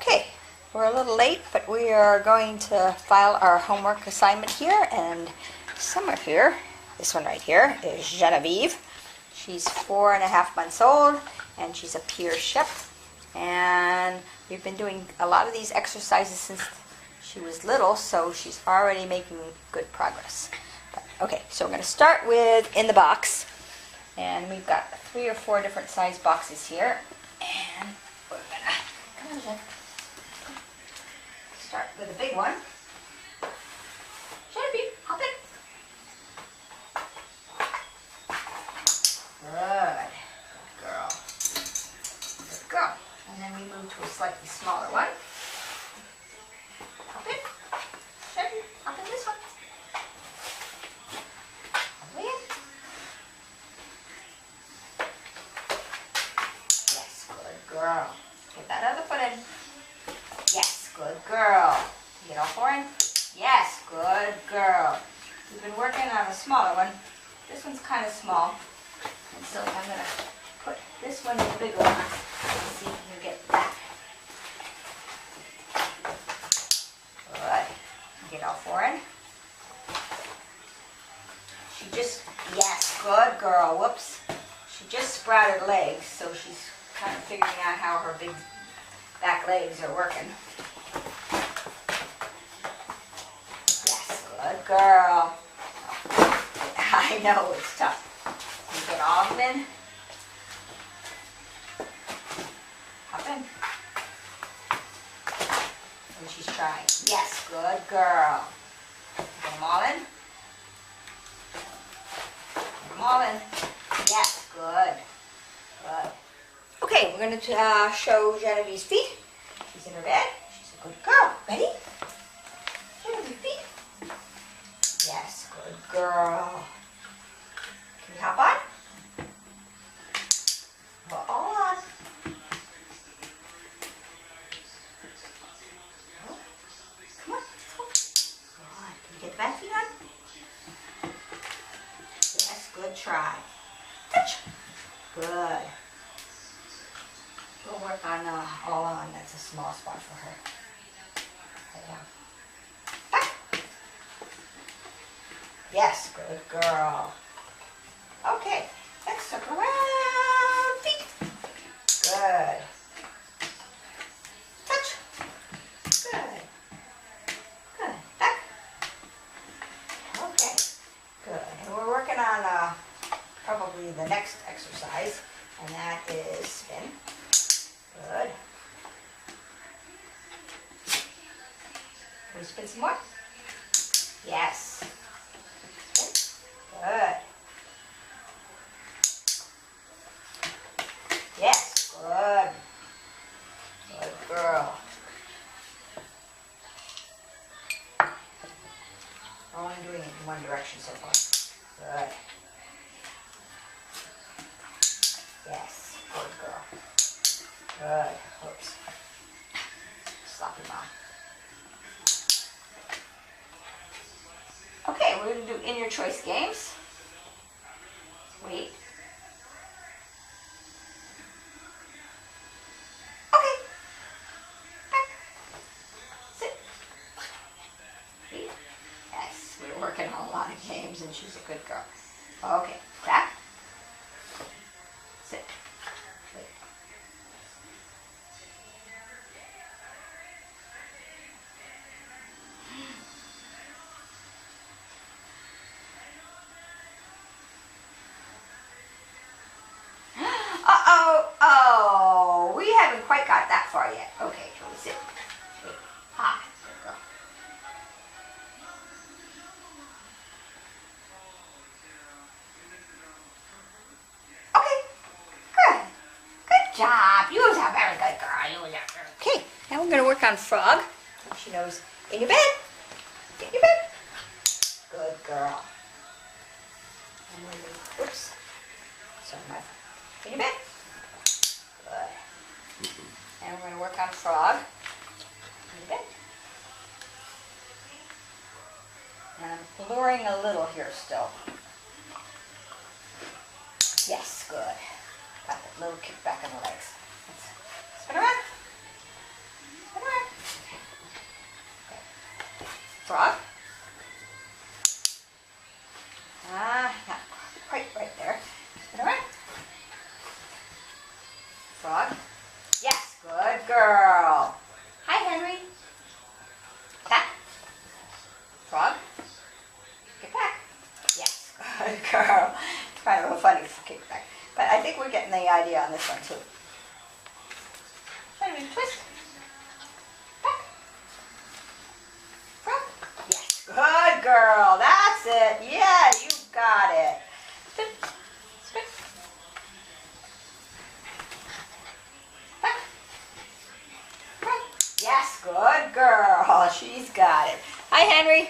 Okay, we're a little late, but we are going to file our homework assignment here. And somewhere here, this one right here, is Genevieve. She's 4.5 months old, and she's a peer ship. And we've been doing a lot of these exercises since she was little, so she's already making good progress. But, okay, so we're going to start with in the box. And we've got 3 or 4 different size boxes here. And we're going to, come on, Jen. Start with a big one. Genevieve, hop in. Good. Good girl. Good girl. And then we move to a slightly smaller one. Hop in. Genevieve, hop in this one. Hop in. Yes, good girl. Get that other foot in. Yes, good girl. Get all 4 in. Yes, good girl. We've been working on a smaller one. This one's kind of small. And so I'm going to put this one in the bigger one and see if we can get that. Good. Get all 4 in. She just, yes, good girl. Whoops. She just sprouted legs, so she's kind of figuring out how her big back legs are working. Yes, good girl. I know it's tough. You get all of them in. Hop in. And she's trying. Yes, good girl. Get them all in. Get them all in. Yes, good. Good. Okay, we're going to show Genevieve's feet. She's in her bed. She's a good girl. Ready? Genevieve, feet. Yes, good girl. Can you hop on? We're all on. Oh, come on, let's go. Good. Can you get the back feet on? Yes, good try. Touch. Good. We'll work on all on. That's a small spot for her. Yeah. Back. Yes, good girl. Okay, let's circle around. Feet. Good. Touch. Good. Good. Back. Okay. Good. And we're working on probably the next exercise, and that is spin. Good. Can we spin some more? Yes. Spin. Good. Yes. Good. Good girl. We're only doing it in one direction so far. Good. Yes. Good girl. Good. Oops. Sloppy mom. Okay, we're going to do in your choice games. Wait. Okay. Back. Sit. Wait. Yes, we're working on a lot of games and she's a good girl. Okay. Back. Sit. Wait. Oh, we haven't quite got that far yet. Okay, can we sit? Wait. Hi. Good girl. Okay. Good. Good job. You was a very good girl. Okay, now we're going to work on frog. She knows in your bed. Get in your bed. Good girl. And then we, oops. Sorry, my in your bed. Good. And we're going to work on frog. In your bed. And I'm blurring a little here still. Yes, good. Got that little kick back in the legs. Let's spin around. kind of a funny kickback. But I think we're getting the idea on this one too. Henry, twist. Back. Front. Yes. Good girl. That's it. Yeah, you got it. Spin. Spin. Back. Front. Yes, good girl. She's got it. Hi, Henry.